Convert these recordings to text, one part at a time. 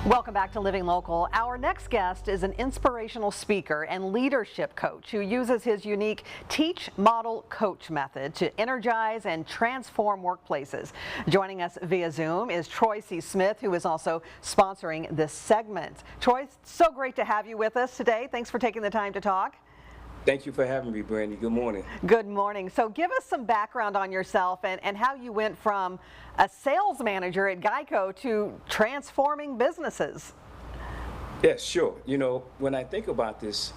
Welcome back to Living Local. Our next guest is an inspirational speaker and leadership coach who uses his unique teach, model, coach method to energize and transform workplaces. Joining us via Zoom is Troy C. Smith, who is also sponsoring this segment. Troy, so great to have you with us today. Thanks for taking the time to talk. Thank you for having me, Brandy. Good morning. Good morning. So give us some background on yourself and how you went from a sales manager at Geico to transforming businesses. Yes, sure. You know, when I think about this,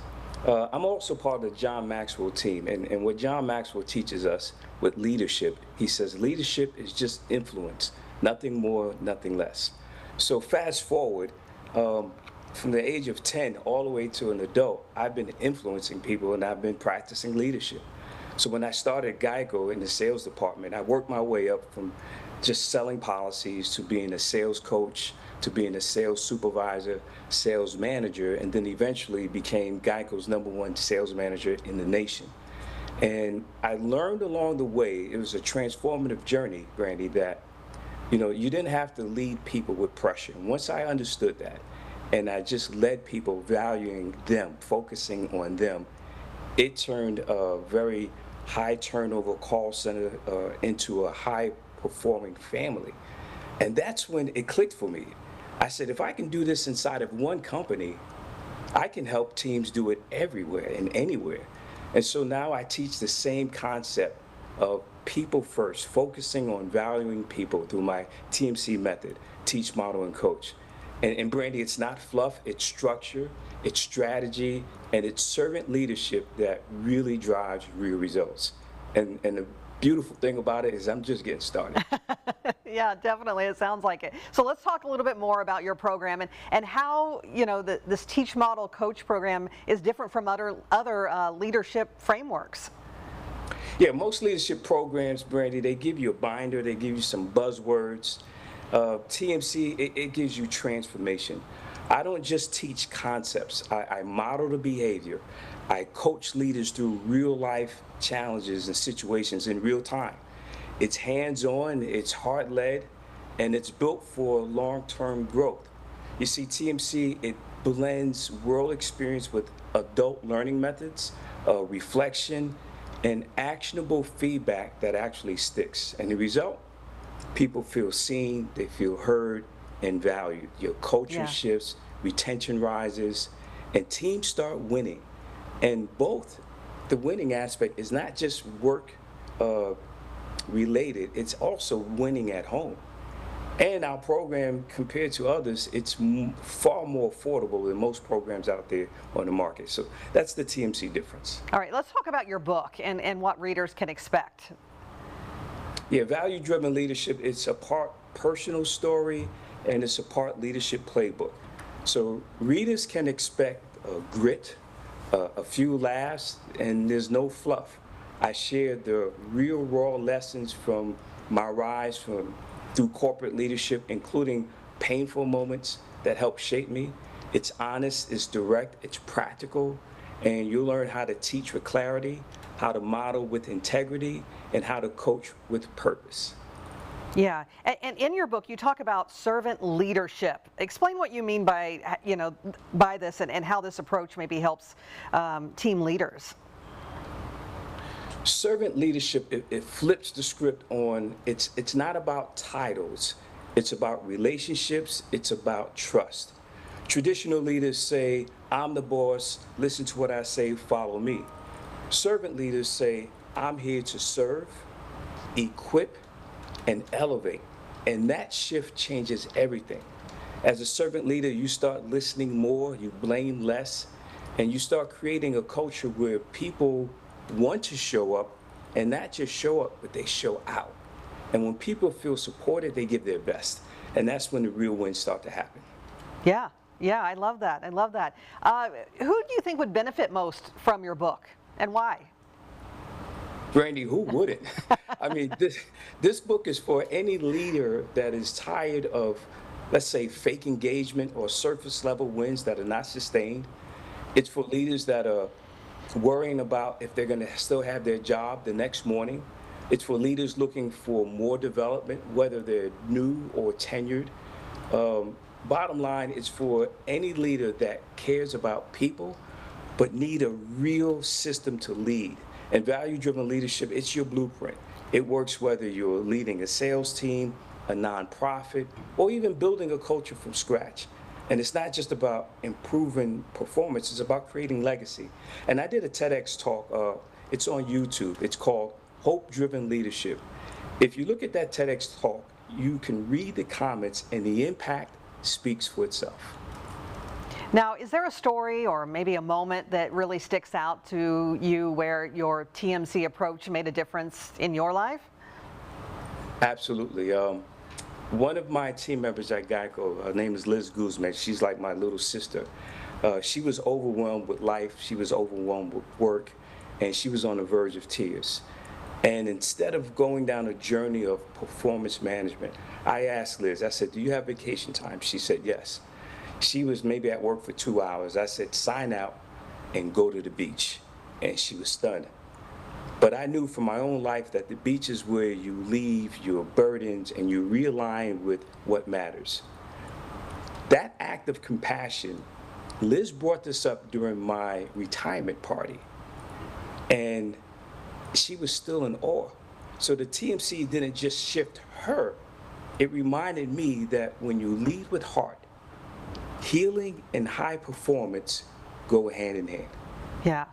I'm also part of the John Maxwell team. And what John Maxwell teaches us with leadership, he says leadership is just influence, nothing more, nothing less. So fast forward, from the age of 10 all the way to an adult, I've been influencing people and I've been practicing leadership. So when I started Geico in the sales department, I worked my way up from just selling policies to being a sales coach, to being a sales supervisor, sales manager, and then eventually became Geico's #1 sales manager in the nation. And I learned along the way, it was a transformative journey, Brandy, that you didn't have to lead people with pressure. And once I understood that, and I just led people valuing them, focusing on them, it turned a very high turnover call center into a high performing family. And that's when it clicked for me. I said, if I can do this inside of one company, I can help teams do it everywhere and anywhere. And so now I teach the same concept of people first, focusing on valuing people through my TMC method, teach, model, and coach. And Brandy, it's not fluff, it's structure, it's strategy, and it's servant leadership that really drives real results. And the beautiful thing about it is I'm just getting started. Yeah, definitely. It sounds like it. So let's talk a little bit more about your program and how, this Teach, Model, Coach program is different from other leadership frameworks. Yeah, most leadership programs, Brandy, they give you a binder, they give you some buzzwords. TMC, it gives you transformation. I don't just teach concepts. I model the behavior. I coach leaders through real life challenges and situations in real time. It's hands-on, it's heart-led, and it's built for long-term growth. You see, TMC, it blends world experience with adult learning methods, reflection, and actionable feedback that actually sticks. And the result? People feel seen, they feel heard and valued. Your culture shifts, retention rises, and teams start winning. And both the winning aspect is not just work related, it's also winning at home. And our program, compared to others, it's far more affordable than most programs out there on the market. So that's the TMC difference. All right, let's talk about your book and what readers can expect. Yeah, value-driven leadership, it's a part personal story and it's a part leadership playbook. So readers can expect grit, a few laughs, and there's no fluff. I share the real raw lessons from my rise through corporate leadership, including painful moments that help shape me. It's honest, it's direct, it's practical, and you'll learn how to teach with clarity, how to model with integrity, and how to coach with purpose. Yeah, and in your book you talk about servant leadership. Explain what you mean by by this and how this approach maybe helps team leaders. Servant leadership, it flips the script on, it's not about titles, it's about relationships, it's about trust. Traditional leaders say, I'm the boss, listen to what I say, follow me. Servant leaders say, I'm here to serve, equip, and elevate. And that shift changes everything. As a servant leader, you start listening more, you blame less, and you start creating a culture where people want to show up, and not just show up, but they show out. And when people feel supported, they give their best. And that's when the real wins start to happen. Yeah, I love that. I love that. Who do you think would benefit most from your book, and why? Brandy, who wouldn't? I mean, this book is for any leader that is tired of, let's say, fake engagement or surface level wins that are not sustained. It's for leaders that are worrying about if they're going to still have their job the next morning. It's for leaders looking for more development, whether they're new or tenured. bottom line is for any leader that cares about people but need a real system to lead. And value-driven leadership, it's your blueprint. It works whether you're leading a sales team, a nonprofit, or even building a culture from scratch. And it's not just about improving performance, it's about creating legacy. And I did a TEDx talk, it's on YouTube. It's called Hope-Driven Leadership. If you look at that TEDx talk, you can read the comments and the impact speaks for itself. Now, is there a story or maybe a moment that really sticks out to you where your TMC approach made a difference in your life? Absolutely. One of my team members at Geico, her name is Liz Guzman. She's like my little sister. She was overwhelmed with life. She was overwhelmed with work, and she was on the verge of tears. And instead of going down a journey of performance management, I asked Liz, I said, do you have vacation time? She said, yes. She was maybe at work for 2 hours. I said, sign out and go to the beach. And she was stunned. But I knew from my own life that the beach is where you leave your burdens and you realign with what matters. That act of compassion, Liz brought this up during my retirement party. And she was still in awe. So the TMC didn't just shift her. It reminded me that when you lead with heart, healing and high performance go hand in hand. Yeah,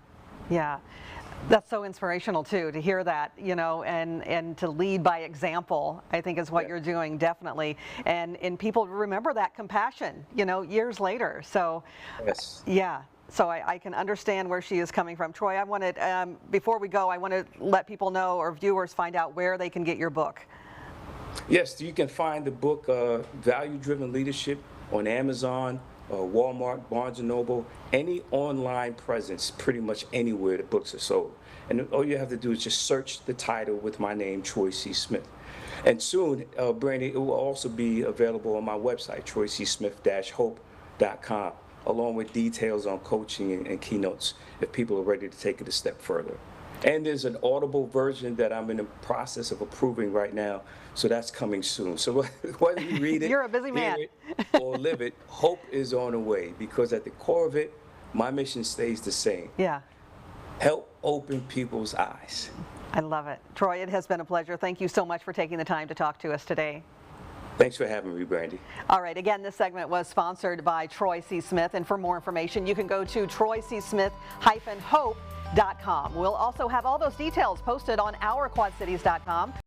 yeah. That's so inspirational too, to hear that, you know, and to lead by example, I think is what you're doing, definitely. And people remember that compassion, you know, years later. So, yes. Yeah. So I can understand where she is coming from. Troy, I wanted, before we go, I want to let people know, or viewers find out where they can get your book. Yes, you can find the book, Value-Driven Leadership, on Amazon, Walmart, Barnes & Noble, any online presence, pretty much anywhere the books are sold. And all you have to do is just search the title with my name, Troy C. Smith. And soon, Brandy, it will also be available on my website, troycsmith-hope.com, along with details on coaching and keynotes if people are ready to take it a step further. And there's an Audible version that I'm in the process of approving right now, so that's coming soon. So whether you read it, You're a busy man. hear it, or live it, hope is on the way, because at the core of it, my mission stays the same. Yeah. Help open people's eyes. I love it. Troy, it has been a pleasure. Thank you so much for taking the time to talk to us today. Thanks for having me, Brandy. All right, again, this segment was sponsored by Troy C. Smith, and for more information, you can go to troycsmith-hope.com. We'll also have all those details posted on ourquadcities.com.